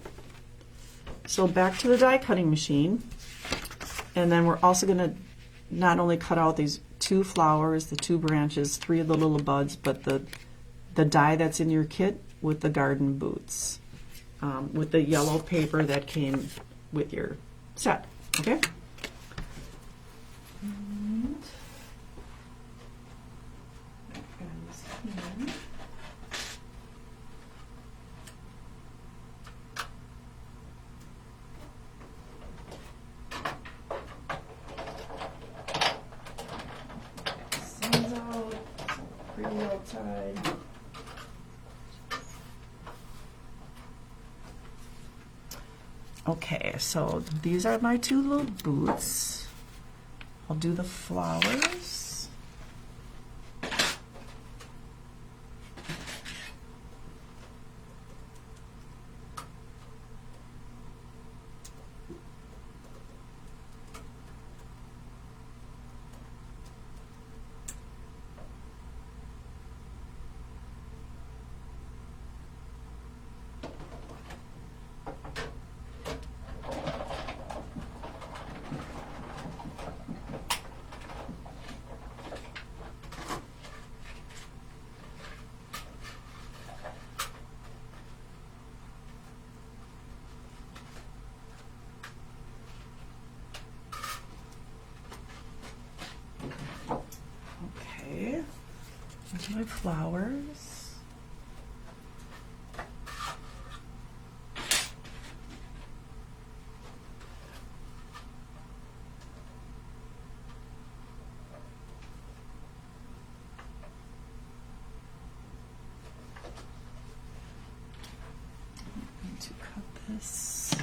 so back to the die cutting machine, and then we're also going to not only cut out these 2 flowers, the 2 branches, 3 of the little buds, but the die that's in your kit with the garden boots, with the yellow paper that came with your set. Okay. here. Sun's out, it's pretty outside. Okay, so these are my two little boots. I'll do the flowers. Okay, here's my flowers. I'm going to cut this.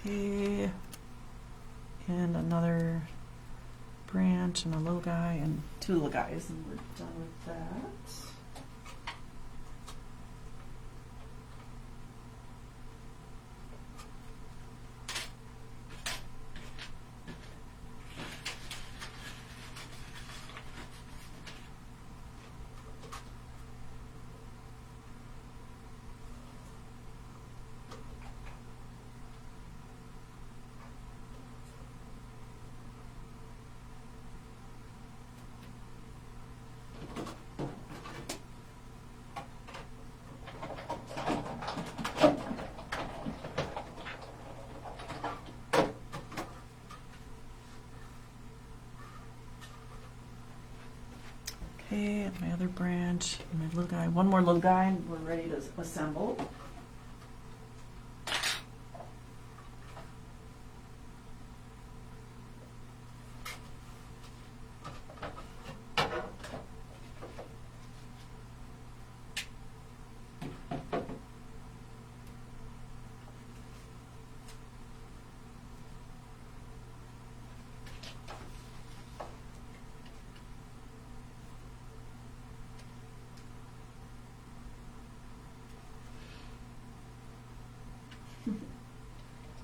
Okay, and another branch and a little guy and two little guys, and we're done with that. Okay, and my other branch, and my little guy, one more little guy, and we're ready to assemble.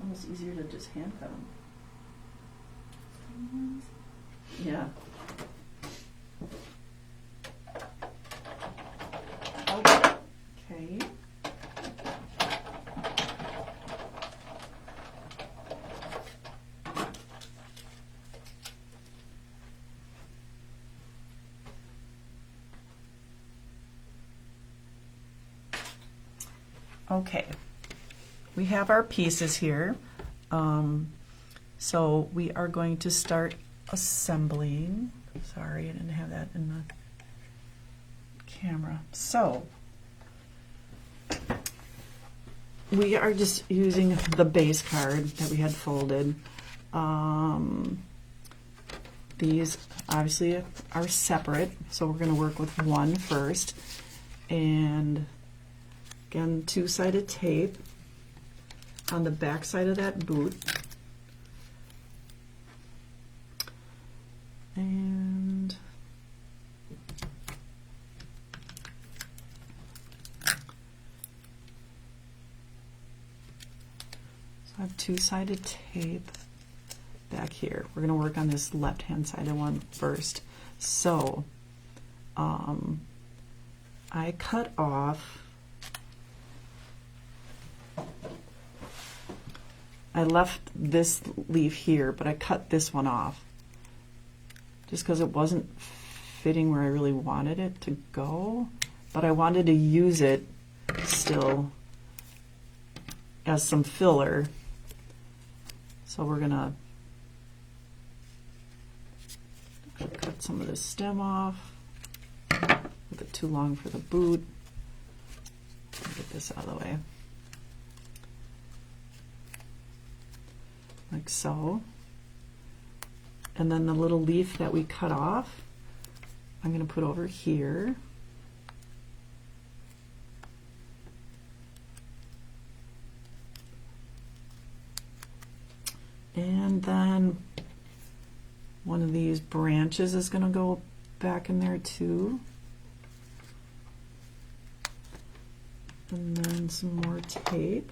It's almost easier to just hand cut them. Yeah. Okay. Okay. We have our pieces here, so we are going to start assembling. Sorry, I didn't have that in the camera. So we are just using the base card that we had folded. These obviously are separate, so we're going to work with one first. And again, two-sided tape on the back side of that boot. And so I have two-sided tape back here. We're going to work on this left-hand side one first. So I cut off, I left this leaf here, but I cut this one off just because it wasn't fitting where I really wanted it to go, but I wanted to use it still as some filler. So we're gonna cut some of this stem off. A bit too long for the boot. Get this out of the way. Like so. And then the little leaf that we cut off, I'm going to put over here. And then one of these branches is going to go back in there too. And then some more tape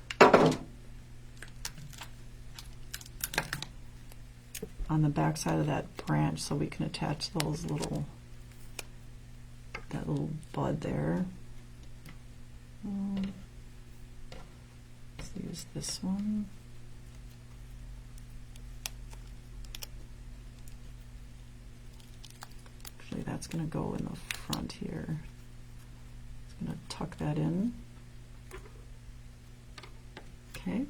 on the back side of that branch so we can attach those that little bud there. Let's use this one. Actually, that's going to go in the front here. Just going to tuck that in. Okay.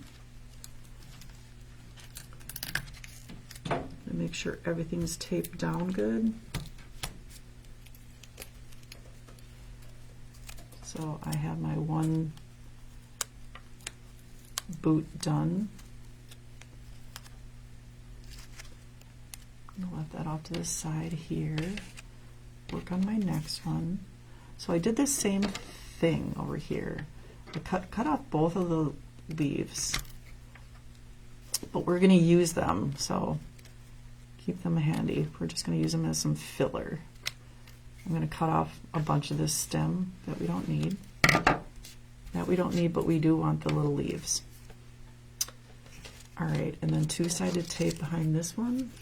Make sure everything's taped down good. So I have my one boot done. I'm gonna let that off to the side here. Work on my next one. So I did the same thing over here. I cut off both of the leaves, but we're going to use them, so keep them handy. We're just going to use them as some filler. I'm going to cut off a bunch of this stem that we don't need. But we do want the little leaves. All right, and then two-sided tape behind this one.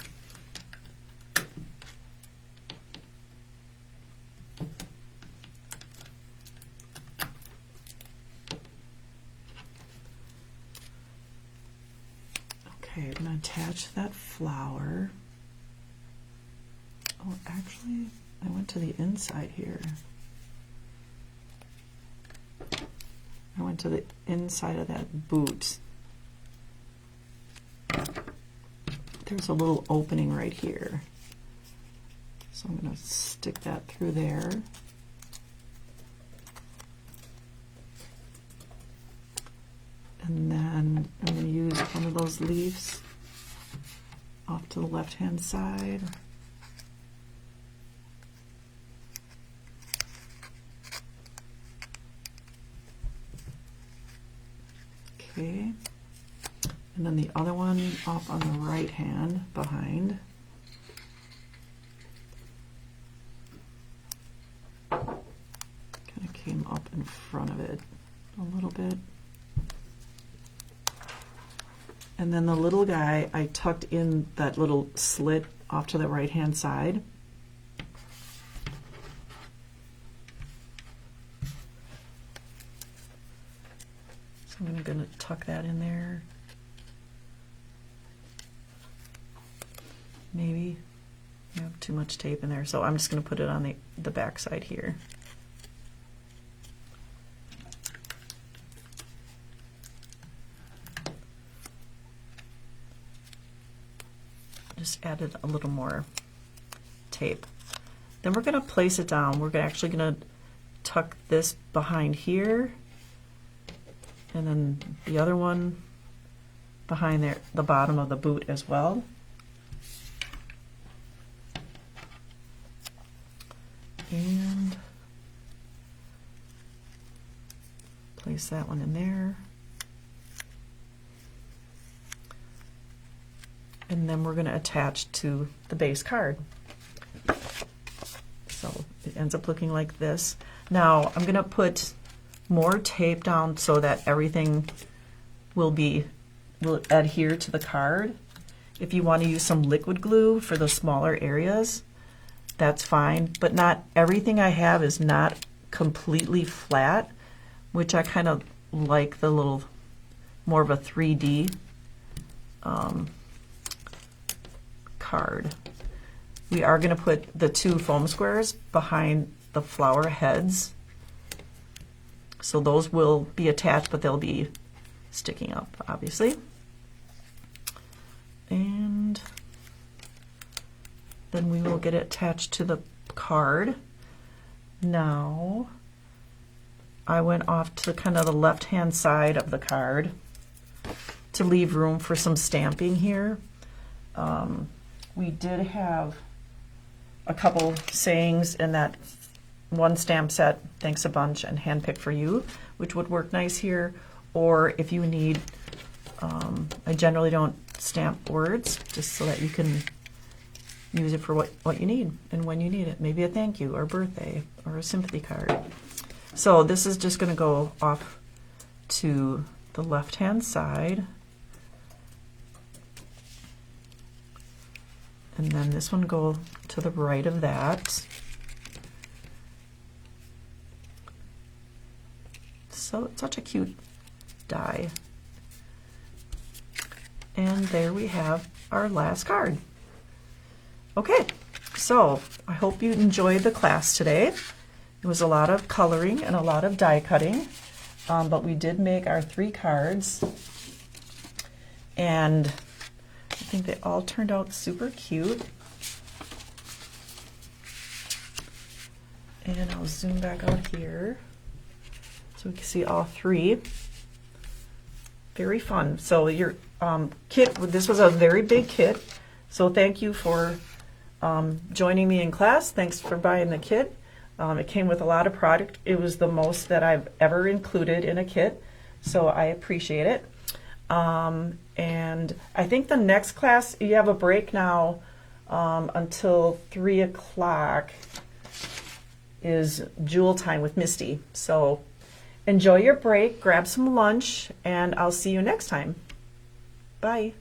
Okay, I'm going to attach that flower. Oh, actually, I went to the inside here. I went to the inside of that boot. There's a little opening right here. So I'm going to stick that through there. And then I'm going to use one of those leaves off to the left-hand side. Okay. And then the other one off on the right hand behind. Kind of came up in front of it a little bit. And then the little guy, I tucked in that little slit off to the right hand side. So I'm going to tuck that in there. Maybe you have too much tape in there, so I'm just going to put it on the back side here. Just added a little more tape. Then we're going to place it down. We're actually going to tuck this behind here, and then the other one behind there, the bottom of the boot as well. And place that one in there. And then we're going to attach to the base card. So it ends up looking like this. Now I'm going to put more tape down so that everything will adhere to the card. If you want to use some liquid glue for the smaller areas, that's fine, but not everything I have is not completely flat, which I kind of like the little more of a 3D card. We are going to put the 2 foam squares behind the flower heads. So those will be attached, but they'll be sticking up, obviously. And then we will get it attached to the card. Now, I went off to kind of the left-hand side of the card to leave room for some stamping here. We did have a couple sayings in that one stamp set, thanks a bunch, and handpicked for you, which would work nice here. Or if you need, I generally don't stamp words, just so that you can use it for what you need and when you need it. Maybe a thank you or birthday or a sympathy card. So this is just going to go off to the left-hand side. And then this one go to the right of that. So it's such a cute die. And there we have our last card. Okay, so I hope you enjoyed the class today. It was a lot of coloring and a lot of die cutting, but we did make our 3 cards. And I think they all turned out super cute. And I'll zoom back out here so we can see all 3. Very fun. So your kit, this was a very big kit. So thank you for joining me in class. Thanks for buying the kit. It came with a lot of product. It was the most that I've ever included in a kit, so I appreciate it. And I think the next class, you have a break now until 3 o'clock is Jewel time with Misty. So enjoy your break, grab some lunch, and I'll see you next time. Bye.